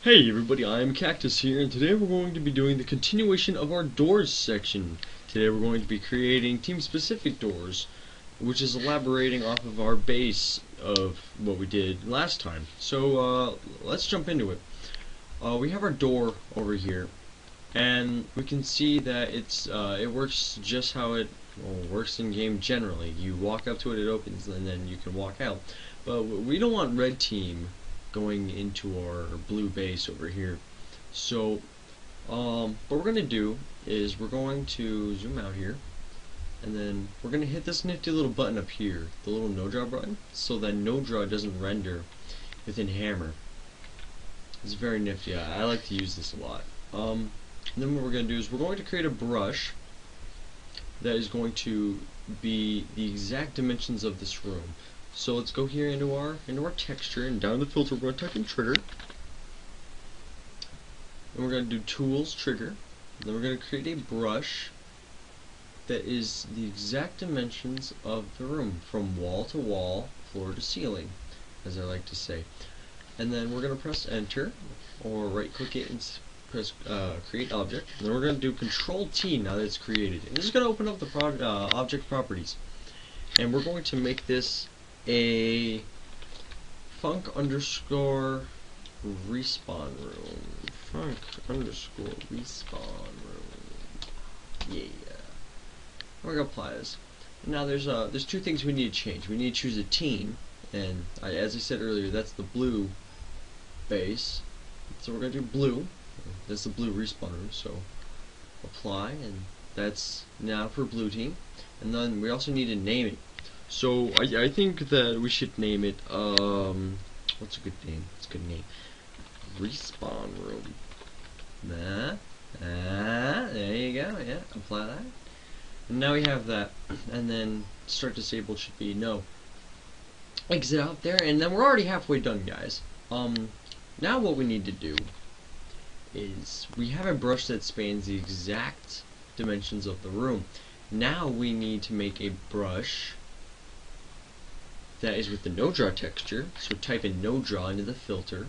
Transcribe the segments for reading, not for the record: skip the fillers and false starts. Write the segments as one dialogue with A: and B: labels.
A: Hey everybody, I'm Cactus here, and today we're going to be doing the continuation of our doors section. Today we're going to be creating team-specific doors, which is elaborating off of our base of what we did last time. So let's jump into it. We have our door over here, and we can see that it works just how it works in game generally. You walk up to it, it opens, and then you can walk out. But we don't want red team going into our blue base over here. So what we're going to do is we're going to zoom out here, and then we're going to hit this nifty little button up here, the little no draw button, so that no draw doesn't render within Hammer. It's very nifty. I like to use this a lot. And then what we're going to do is we're going to create a brush that is going to be the exact dimensions of this room. So let's go here into our texture, and down the filter we're going to type in trigger, and we're going to do tools trigger. Then we're going to create a brush that is the exact dimensions of the room, from wall to wall, floor to ceiling, as I like to say. And then we're going to press enter, or right click it and press create object. And then we're going to do Control T now that it's created, and this is going to open up the object properties, and we're going to make this a funk underscore respawn room. Funk underscore respawn room. Yeah. We're gonna apply this. Now there's two things we need to change. We need to choose a team, and as I said earlier, that's the blue base. So we're gonna do blue. That's the blue respawn room. So apply, and that's now for blue team. And then we also need to name it. So I think that we should name it, what's a good name? It's a good name. Respawn room. There you go, yeah, apply that. And now we have that. And then start disabled should be no. Exit out there, and then we're already halfway done, guys. Now what we need to do is we have a brush that spans the exact dimensions of the room. Now we need to make a brush that is with the no draw texture, so type in no draw into the filter,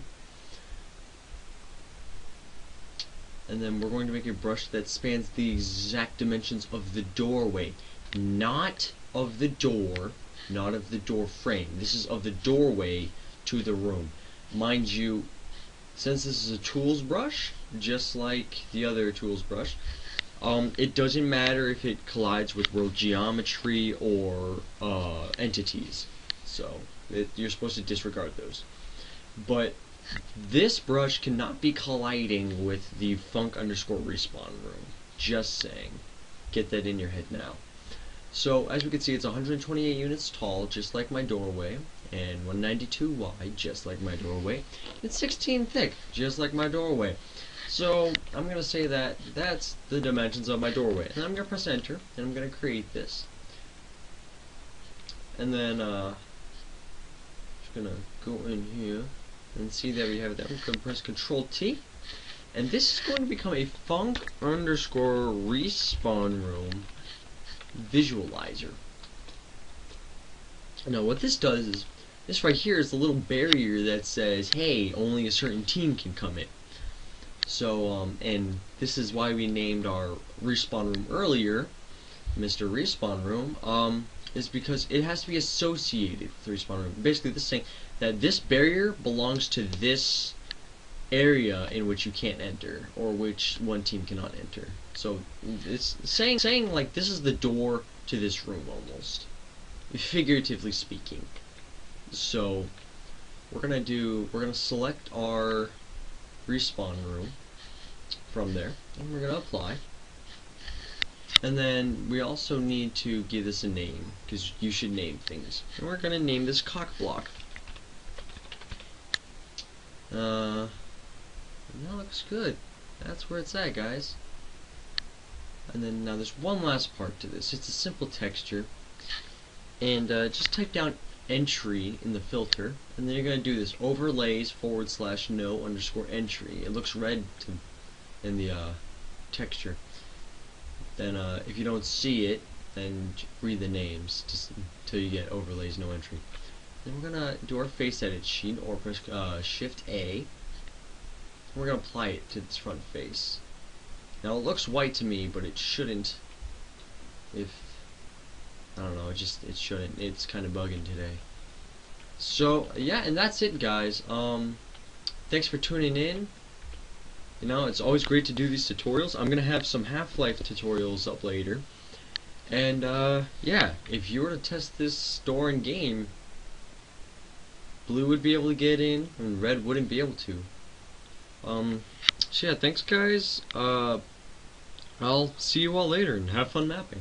A: and then we're going to make a brush that spans the exact dimensions of the doorway, not of the door, not of the door frame. This is of the doorway to the room. Mind you, since this is a tools brush, just like the other tools brush, it doesn't matter if it collides with road geometry or entities. So you're supposed to disregard those. But this brush cannot be colliding with the funk underscore respawn room. Just saying. Get that in your head now. So as we can see, it's 128 units tall, just like my doorway, and 192 wide, just like my doorway. It's 16 thick, just like my doorway. So I'm going to say that that's the dimensions of my doorway. And I'm going to press enter, and I'm going to create this. And then gonna go in here and see that we have that. We're gonna press Control T, and this is going to become a funk underscore respawn room visualizer. Now what this does is, this right here is the little barrier that says, hey, only a certain team can come in. So and this is why we named our respawn room earlier Mr. Respawn Room, is because it has to be associated with the respawn room. Basically, this is saying that this barrier belongs to this area in which you can't enter, or which one team cannot enter. So it's saying like this is the door to this room, almost, figuratively speaking. So we're gonna select our respawn room from there, and we're gonna apply. And then we also need to give this a name, because you should name things. And we're going to name this cock block. That looks good. That's where it's at, guys. And then now there's one last part to this. It's a simple texture. And just type down entry in the filter. And then you're going to do this overlays / no underscore entry. It looks red in the texture. Then if you don't see it, then read the names just until you get overlays no entry. Then we're gonna do our face edit sheet, or press Shift A, We're gonna apply it to this front face. Now it looks white to me, but it shouldn't. If I don't know, it shouldn't. It's kind of bugging today. So yeah, and that's it, guys. Thanks for tuning in. You know, it's always great to do these tutorials. I'm gonna have some Half-Life tutorials up later. And yeah, if you were to test this store and game, blue would be able to get in, and red wouldn't be able to. So yeah, thanks guys. I'll see you all later, and have fun mapping.